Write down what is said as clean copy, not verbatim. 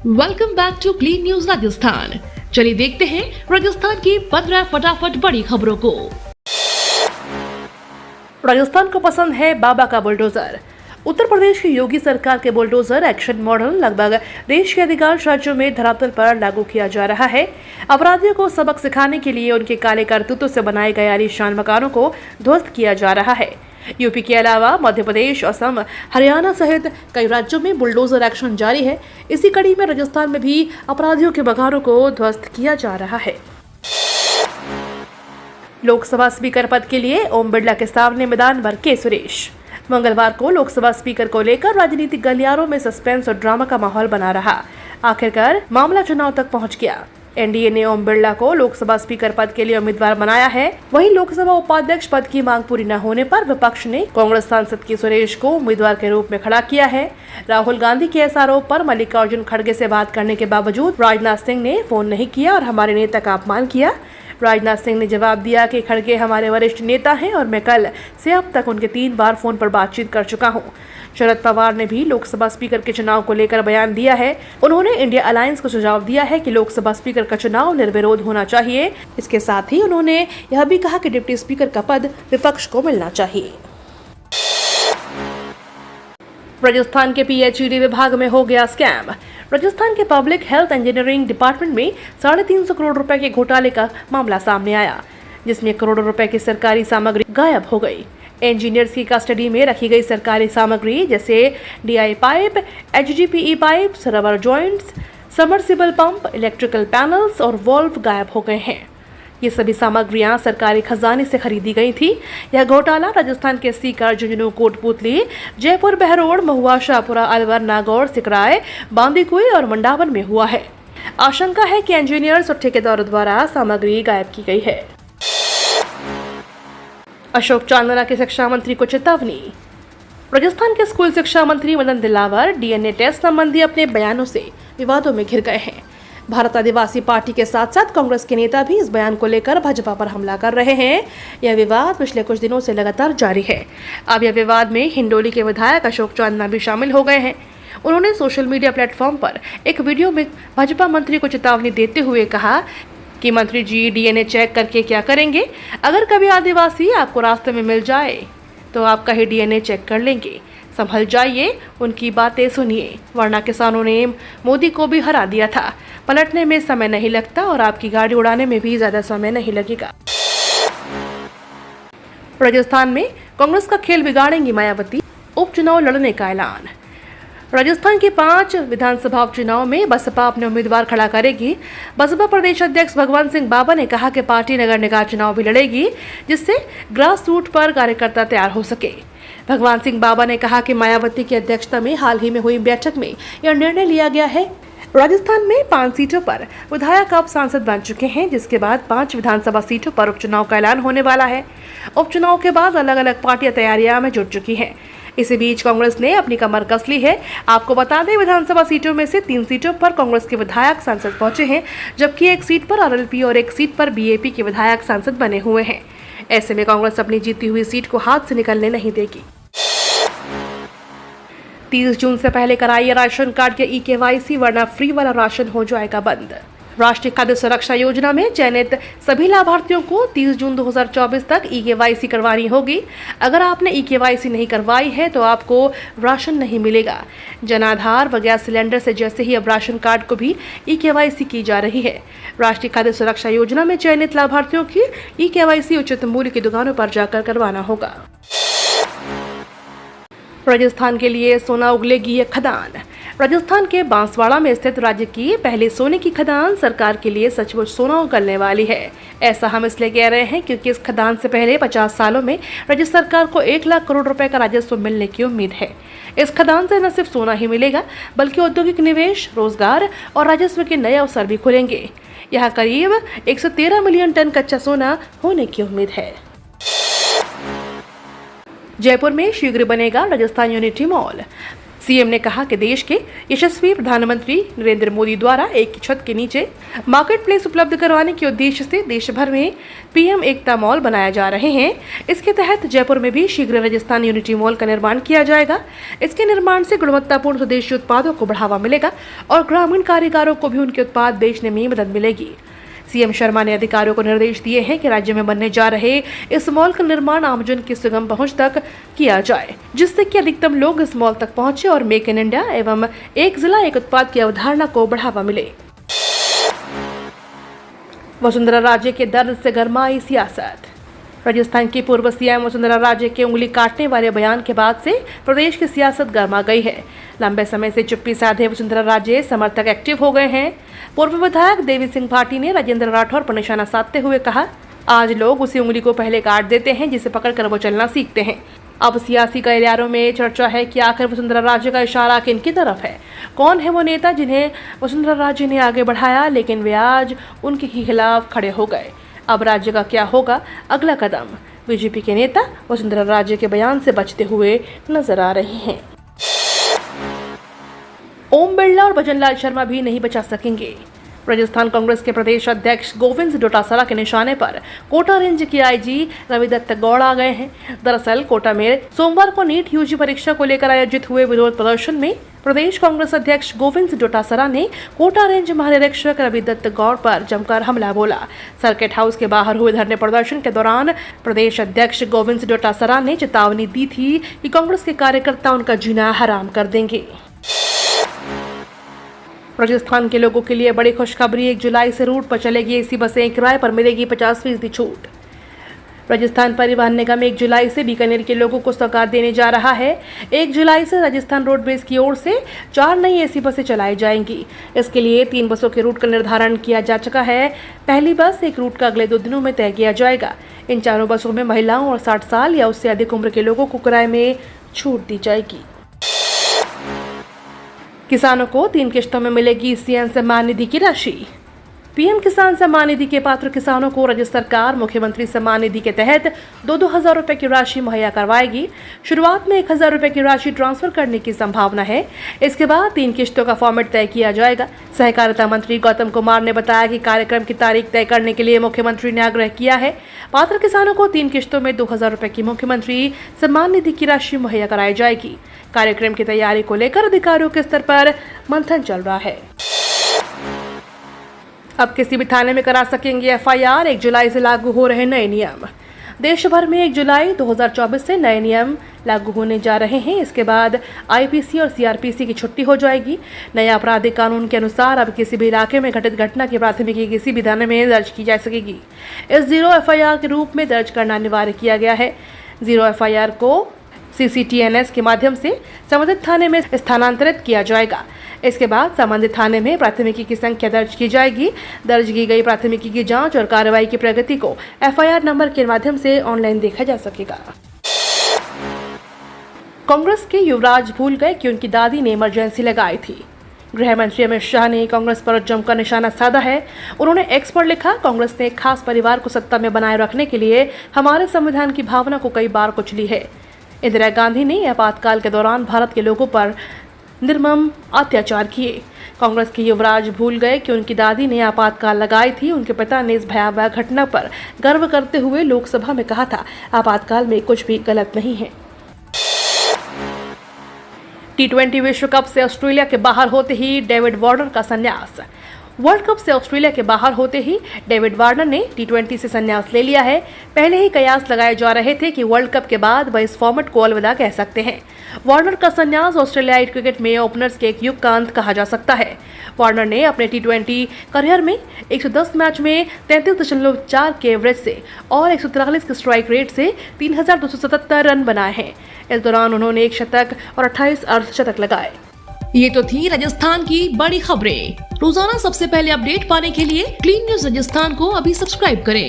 Welcome back to clean news Rajasthan. चलिए देखते हैं राजस्थान की 15 फटाफट बड़ी खबरों को। राजस्थान को पसंद है बाबा का बुलडोजर। उत्तर प्रदेश की योगी सरकार के बुलडोजर एक्शन मॉडल लगभग देश के अधिकांश राज्यों में धरातल पर लागू किया जा रहा है। अपराधियों को सबक सिखाने के लिए उनके काले करतूतों से बनाए गए आलीशान मकानों को ध्वस्त किया जा रहा है। यूपी के अलावा मध्य प्रदेश, असम, हरियाणा सहित कई राज्यों में बुलडोजर एक्शन जारी है। इसी कड़ी में राजस्थान में भी अपराधियों के मकानों को ध्वस्त किया जा रहा है। लोकसभा स्पीकर पद के लिए ओम बिरला के सामने मैदान भर के सुरेश। मंगलवार को लोकसभा स्पीकर को लेकर राजनीतिक गलियारों में सस्पेंस और ड्रामा का माहौल बना रहा। आखिरकार मामला चुनाव तक पहुंच गया। एनडीए ने ओम बिरला को लोकसभा स्पीकर पद के लिए उम्मीदवार बनाया है। वहीं लोकसभा उपाध्यक्ष पद की मांग पूरी न होने पर विपक्ष ने कांग्रेस सांसद के सुरेश को उम्मीदवार के रूप में खड़ा किया है। राहुल गांधी के इस आरोप पर मल्लिकार्जुन खड़गे से बात करने के बावजूद राजनाथ सिंह ने फोन नहीं किया और हमारे नेता का अपमान किया। राजनाथ सिंह ने जवाब दिया कि खड़गे हमारे वरिष्ठ नेता हैं और मैं कल से अब तक उनके 3 बार फोन पर बातचीत कर चुका हूं। शरद पवार ने भी लोकसभा स्पीकर के चुनाव को लेकर बयान दिया है। उन्होंने इंडिया अलायंस को सुझाव दिया है कि लोकसभा स्पीकर का चुनाव निर्विरोध होना चाहिए। इसके साथ ही उन्होंने यह भी कहा कि डिप्टी स्पीकर का पद विपक्ष को मिलना चाहिए। राजस्थान के पीएचईडी विभाग में हो गया स्कैम। राजस्थान के पब्लिक हेल्थ इंजीनियरिंग डिपार्टमेंट में 350 करोड़ रुपए के घोटाले का मामला सामने आया, जिसमें करोड़ों रुपए की सरकारी सामग्री गायब हो गई। इंजीनियर्स की कस्टडी में रखी गई सरकारी सामग्री जैसे DI pipe, HDPE pipe, rubber joints, submersible pump, electrical panels और वॉल्व गायब हो गए हैं। ये सभी सामग्रियां सरकारी खजाने से खरीदी गई थी। यह घोटाला राजस्थान के सीकर, झुंझुनू, कोटपुतली, जयपुर, बहरोड, महुआ, शाहपुरा, अलवर, नागौर, सिकराय, बांदीकुई और मंडावन में हुआ है। आशंका है कि इंजीनियर्स और ठेकेदारों द्वारा सामग्री गायब की गई है। अशोक चांदना के शिक्षा मंत्री को चेतावनी। राजस्थान के स्कूल शिक्षा मंत्री मदन दिलावर डीएनए टेस्ट संबंधी अपने बयानों से विवादों में घिर गए हैं। भारत आदिवासी पार्टी के साथ साथ कांग्रेस के नेता भी इस बयान को लेकर भाजपा पर हमला कर रहे हैं। यह विवाद पिछले कुछ दिनों से लगातार जारी है। अब यह विवाद में हिंडोली के विधायक अशोक चांदना भी शामिल हो गए हैं। उन्होंने सोशल मीडिया प्लेटफॉर्म पर एक वीडियो में भाजपा मंत्री को चेतावनी देते हुए कहा कि मंत्री जी डीएनए चेक करके क्या करेंगे? अगर कभी आदिवासी आपको रास्ते में मिल जाए तो आपका ही डीएनए चेक कर लेंगे। संभल जाइए, उनकी बातें सुनिए, वरना किसानों ने मोदी को भी हरा दिया था। पलटने में समय नहीं लगता और आपकी गाड़ी उड़ाने में भी ज्यादा समय नहीं लगेगा। राजस्थान में कांग्रेस का खेल बिगाड़ेंगी मायावती, उपचुनाव लड़ने का ऐलान। राजस्थान के 5 विधानसभा उपचुनाव में बसपा अपने उम्मीदवार खड़ा करेगी। बसपा प्रदेश अध्यक्ष भगवान सिंह बाबा ने कहा कि पार्टी नगर निकाय चुनाव भी लड़ेगी, जिससे ग्रास रूट पर कार्यकर्ता तैयार हो सके। भगवान सिंह बाबा ने कहा कि मायावती की अध्यक्षता में हाल ही में हुई बैठक में यह निर्णय लिया गया है। राजस्थान में 5 सीटों पर विधायक अब सांसद बन चुके हैं, जिसके बाद 5 विधानसभा सीटों पर उपचुनाव का ऐलान होने वाला है। उपचुनाव के बाद अलग अलग पार्टियां तैयारियां में जुट चुकी हैं। इसी बीच कांग्रेस ने अपनी कमर कस ली है। आपको बता दें, विधानसभा सीटों में से 3 सीटों पर कांग्रेस के विधायक सांसद पहुंचे हैं, जबकि 1 सीट पर आरएलपी और 1 सीट पर बीएपी के विधायक सांसद बने हुए हैं। ऐसे में कांग्रेस अपनी जीती हुई सीट को हाथ से निकलने नहीं देगी। 30 जून से पहले कराइए राशन कार्ड के ई-केवाईसी, वरना फ्री वाला राशन हो जाएगा बंद। राष्ट्रीय खाद्य सुरक्षा योजना में चयनित सभी लाभार्थियों को 30 जून 2024 तक ई-केवाईसी करवानी होगी। अगर आपने ई-केवाईसी नहीं करवाई है तो आपको राशन नहीं मिलेगा। जन आधार व गैस सिलेंडर से जैसे ही अब राशन कार्ड को भी ई-केवाईसी की जा रही है। राष्ट्रीय खाद्य सुरक्षा योजना में चयनित लाभार्थियों की ई-केवाईसी उचित मूल्य की दुकानों पर जाकर करवाना होगा। राजस्थान के लिए सोना उगलेगी ये खदान। राजस्थान के बांसवाड़ा में स्थित राज्य की पहली सोने की खदान सरकार के लिए सचमुच सोना उगलने वाली है। ऐसा हम इसलिए कह रहे हैं क्योंकि इस खदान से पहले 50 सालों में राज्य सरकार को 1 लाख करोड़ रुपए का राजस्व मिलने की उम्मीद है। इस खदान से न सिर्फ सोना ही मिलेगा, बल्कि औद्योगिक निवेश, रोजगार और राजस्व के नए अवसर भी खुलेंगे। यहाँ करीब 113 मिलियन टन कच्चा सोना होने की उम्मीद है। जयपुर में शीघ्र बनेगा राजस्थान यूनिटी मॉल। सीएम ने कहा कि देश के यशस्वी प्रधानमंत्री नरेंद्र मोदी द्वारा एक ही छत के नीचे मार्केट प्लेस उपलब्ध करवाने के उद्देश्य से देश भर में पीएम एकता मॉल बनाए जा रहे हैं। इसके तहत जयपुर में भी शीघ्र राजस्थान यूनिटी मॉल का निर्माण किया जाएगा। इसके निर्माण से गुणवत्तापूर्ण स्वदेशी उत्पादों को बढ़ावा मिलेगा और ग्रामीण कारीगरों को भी उनके उत्पाद बेचने में मदद मिलेगी। सीएम शर्मा ने अधिकारियों को निर्देश दिए हैं कि राज्य में बनने जा रहे इस मॉल का निर्माण आमजन की सुगम पहुंच तक किया जाए, जिससे कि अधिकतम लोग इस मॉल तक पहुंचे और मेक इन इंडिया एवं एक जिला एक उत्पाद की अवधारणा को बढ़ावा मिले। वसुंधरा राजे के दर्द से गरमाई सियासत। राजस्थान की पूर्व सीएम वसुंधरा राजे के उंगली काटने वाले बयान के बाद से प्रदेश की सियासत गर्मा गई है। लंबे समय से चुप्पी साधे वसुंधरा राजे समर्थक एक्टिव हो गए हैं। पूर्व विधायक देवी सिंह भाटी ने राजेंद्र राठौर पर निशाना साधते हुए कहा, आज लोग उसी उंगली को पहले काट देते हैं जिसे पकड़कर वो चलना सीखते हैं। अब सियासी गलियारों में चर्चा है कि आखिर वसुंधरा राजे का इशारा किनकी तरफ है। कौन है वो नेता जिन्हें वसुंधरा राजे ने आगे बढ़ाया, लेकिन वे आज उनके खिलाफ खड़े हो गए। अब राज्य का क्या होगा अगला कदम। बीजेपी के नेता वसुंधरा राजे के बयान से बचते हुए नजर आ रहे हैं। ओम बिरला और भजनलाल शर्मा भी नहीं बचा सकेंगे। राजस्थान कांग्रेस के प्रदेश अध्यक्ष गोविंद डोटासरा के निशाने पर कोटा रेंज के आईजी रविदत्त गौड़ आ गए हैं। दरअसल कोटा में सोमवार को नीट यूजी परीक्षा को लेकर आयोजित हुए विरोध प्रदर्शन में प्रदेश कांग्रेस अध्यक्ष गोविंद डोटासरा ने कोटा रेंज महानिरीक्षक रविदत्त गौड़ पर जमकर हमला बोला। सर्किट हाउस के बाहर हुए धरने प्रदर्शन के दौरान प्रदेश अध्यक्ष गोविंद डोटासरा ने चेतावनी दी थी कि कांग्रेस के कार्यकर्ता उनका जीना हराम कर देंगे। राजस्थान के लोगों के लिए बड़ी खुशखबरी, 1 जुलाई से रूट पर चलेगी एसी बसें, किराए पर मिलेगी 50% छूट। राजस्थान परिवहन निगम 1 जुलाई से बीकानेर के लोगों को सौगात देने जा रहा है। 1 जुलाई से राजस्थान रोडवेज की ओर से 4 नई एसी बसें चलाई जाएंगी। इसके लिए 3 बसों के रूट का निर्धारण किया जा चुका है। पहली बस एक रूट का अगले 2 दिनों में तय किया जाएगा। इन चारों बसों में महिलाओं और 60 साल या उससे अधिक उम्र के लोगों को किराए में छूट दी जाएगी। किसानों को 3 किश्तों में मिलेगी सीएम सम्मान निधि की राशि। पीएम किसान सम्मान निधि के पात्र किसानों को राज्य सरकार मुख्यमंत्री सम्मान निधि के तहत 2-2 हजार रुपए की राशि मुहैया करवाएगी। शुरुआत में 1,000 रुपए की राशि ट्रांसफर करने की संभावना है। इसके बाद 3 किश्तों का फॉर्मेट तय किया जाएगा। सहकारिता मंत्री गौतम कुमार ने बताया कि कार्यक्रम की तारीख तय करने के लिए मुख्यमंत्री ने आग्रह किया है। पात्र किसानों को 3 किश्तों में 2,000 रुपए की मुख्यमंत्री सम्मान निधि की राशि मुहैया कराई जाएगी। कार्यक्रम की तैयारी को लेकर अधिकारियों के स्तर पर मंथन चल रहा है। अब किसी भी थाने में करा सकेंगे एफआईआर, 1 जुलाई से लागू हो रहे नए नियम। देश भर में 1 जुलाई 2024 से नए नियम लागू होने जा रहे हैं। इसके बाद आईपीसी और सीआरपीसी की छुट्टी हो जाएगी। नए आपराधिक कानून के अनुसार अब किसी भी इलाके में घटित घटना की प्राथमिकी किसी भी थाने में दर्ज की जा सकेगी। इस 0 एफआईआर के रूप में दर्ज करना अनिवार्य किया गया है। 0 एफआईआर को CCTNS के माध्यम से संबंधित थाने में स्थानांतरित किया जाएगा। इसके बाद संबंधित थाने में प्राथमिकी की संख्या दर्ज की जाएगी। दर्ज की गई प्राथमिकी की जांच और कार्रवाई की प्रगति को एफआईआर नंबर के माध्यम से ऑनलाइन देखा जा सकेगा। कांग्रेस के युवराज भूल गए कि उनकी दादी ने इमरजेंसी लगाई थी। गृह मंत्री अमित शाह ने कांग्रेस पर जमकर निशाना साधा है। उन्होंने एक्स पर लिखा, कांग्रेस ने एक खास परिवार को सत्ता में बनाए रखने के लिए हमारे संविधान की भावना को कई बार कुचली है। इंदिरा गांधी ने आपातकाल के दौरान भारत के लोगों पर निर्मम अत्याचार किए। कांग्रेस के युवराज भूल गए कि उनकी दादी ने आपातकाल लगाई थी। उनके पिता ने इस भयावह घटना पर गर्व करते हुए लोकसभा में कहा था, आपातकाल में कुछ भी गलत नहीं है। T20 विश्व कप से ऑस्ट्रेलिया के बाहर होते ही डेविड वार्नर का संन्यास। वर्ल्ड कप से ऑस्ट्रेलिया के बाहर होते ही डेविड वार्नर ने T20 से संन्यास ले लिया है। पहले ही कयास लगाए जा रहे थे कि वर्ल्ड कप के बाद वह इस फॉर्मेट को अलविदा कह सकते हैं। वार्नर का संन्यास ऑस्ट्रेलियाई क्रिकेट में ओपनर्स के एक युग का अंत कहा जा सकता है। वार्नर ने अपने T20 करियर में 110 मैच में 33.4 के एवरेज से और 143 के स्ट्राइक रेट से 3,277 रन बनाए हैं। इस दौरान उन्होंने 1 शतक और 28 अर्धशतक लगाए। ये तो थी राजस्थान की बड़ी खबरें। रोजाना सबसे पहले अपडेट पाने के लिए क्लीन न्यूज राजस्थान को अभी सब्सक्राइब करें।